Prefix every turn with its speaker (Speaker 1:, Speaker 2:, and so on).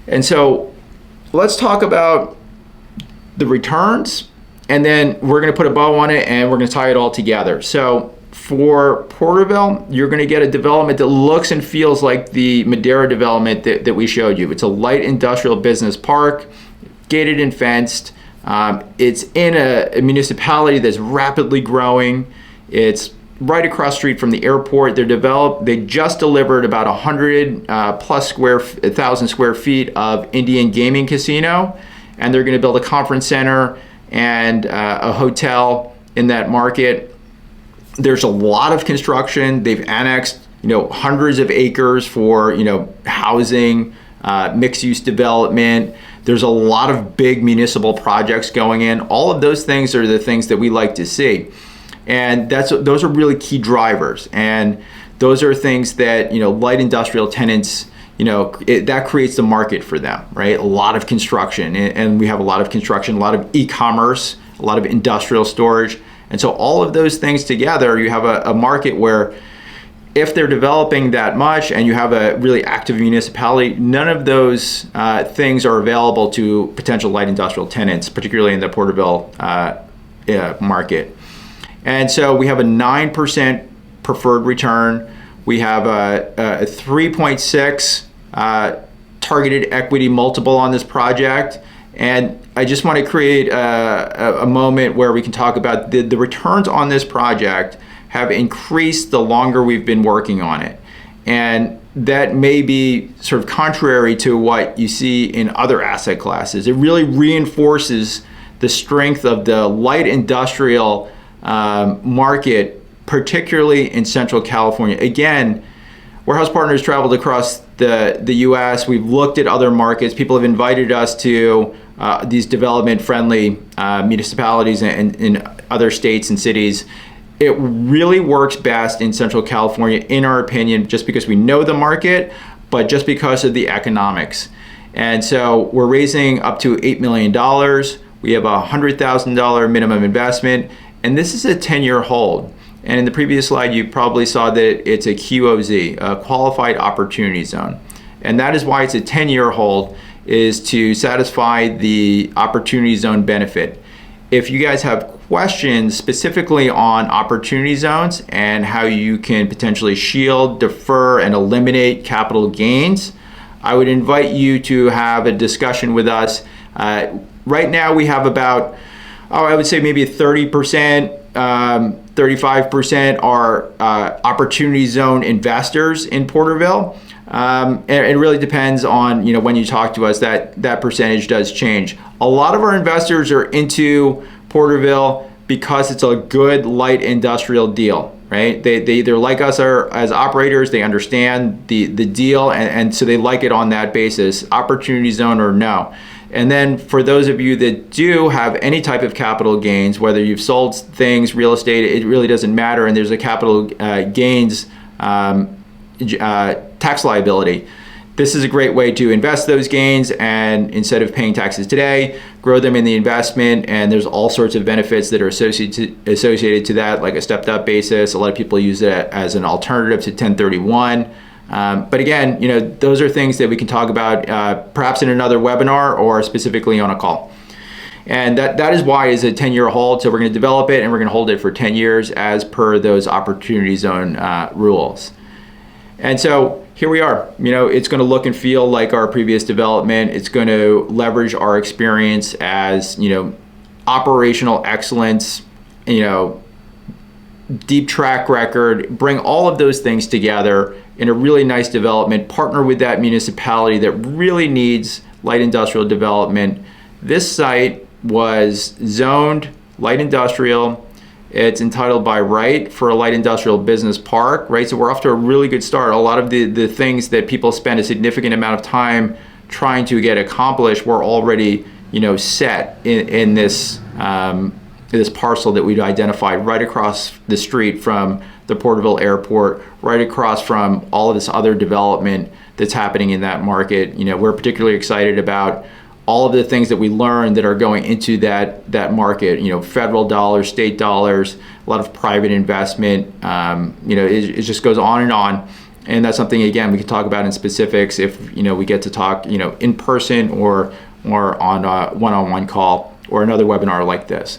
Speaker 1: And so let's talk about the returns, and then we're going to put a bow on it and we're going to tie it all together. So for Porterville, you're going to get a development that looks and feels like the Madera development that we showed you. It's a light industrial business park, gated and fenced. It's in a municipality that's rapidly growing. It's right across the street from the airport. They just delivered about 100 plus 1,000 square feet of Indian gaming casino, and they're going to build a conference center and a hotel in that market. There's a lot of construction. They've annexed, hundreds of acres for, housing, mixed-use development. There's a lot of big municipal projects going in. All of those things are the things that we like to see. And those are really key drivers. And those are things that, light industrial tenants, that creates the market for them, right? A lot of construction, and we have a lot of construction, a lot of e-commerce, a lot of industrial storage. And so all of those things together, you have a market where if they're developing that much and you have a really active municipality, none of those things are available to potential light industrial tenants, particularly in the Porterville market. And so we have a 9% preferred return. We have a 3.6 targeted equity multiple on this project. And I just want to create a moment where we can talk about the returns on this project have increased the longer we've been working on it. And that may be sort of contrary to what you see in other asset classes. It really reinforces the strength of the light industrial market, particularly in Central California. Again, WHSE Partners traveled across the U.S. We've looked at other markets. People have invited us to these development-friendly municipalities in other states and cities. It really works best in Central California, in our opinion, just because we know the market, but just because of the economics. And so we're raising up to $8 million. We have a $100,000 minimum investment, and this is a 10-year hold. And in the previous slide, you probably saw that it's a QOZ, a Qualified Opportunity Zone. And that is why it's a 10-year hold, is to satisfy the Opportunity Zone benefit. If you guys have questions specifically on Opportunity Zones and how you can potentially shield, defer, and eliminate capital gains, I would invite you to have a discussion with us. Right now we have about, I would say maybe 30%, 35% are Opportunity Zone investors in Porterville. And it really depends on, when you talk to us, that percentage does change. A lot of our investors are into Porterville because it's a good light industrial deal, right? They either like us as operators, they understand the deal, and so they like it on that basis, Opportunity Zone or no. And then for those of you that do have any type of capital gains, whether you've sold things, real estate, it really doesn't matter, and there's a capital gains tax liability. This is a great way to invest those gains, and instead of paying taxes today, grow them in the investment, and there's all sorts of benefits that are associated to that, like a stepped up basis. A lot of people use it as an alternative to 1031. But again, those are things that we can talk about perhaps in another webinar or specifically on a call. And that is why it's a 10-year hold. So we're going to develop it and we're going to hold it for 10 years as per those Opportunity Zone rules. And so here we are. It's going to look and feel like our previous development. It's going to leverage our experience as, operational excellence, deep track record, bring all of those things together in a really nice development, partner with that municipality that really needs light industrial development. This site was zoned light industrial. It's entitled by right for a light industrial business park, right? So we're off to a really good start. A lot of the things that people spend a significant amount of time trying to get accomplished were already, set in this this parcel that we'd identified right across the street from the Porterville Airport, right across from all of this other development that's happening in that market. We're particularly excited about all of the things that we learned that are going into that market, federal dollars, state dollars, a lot of private investment, it just goes on and on. And that's something, again, we can talk about in specifics if, we get to talk, in person or on a one-on-one call or another webinar like this.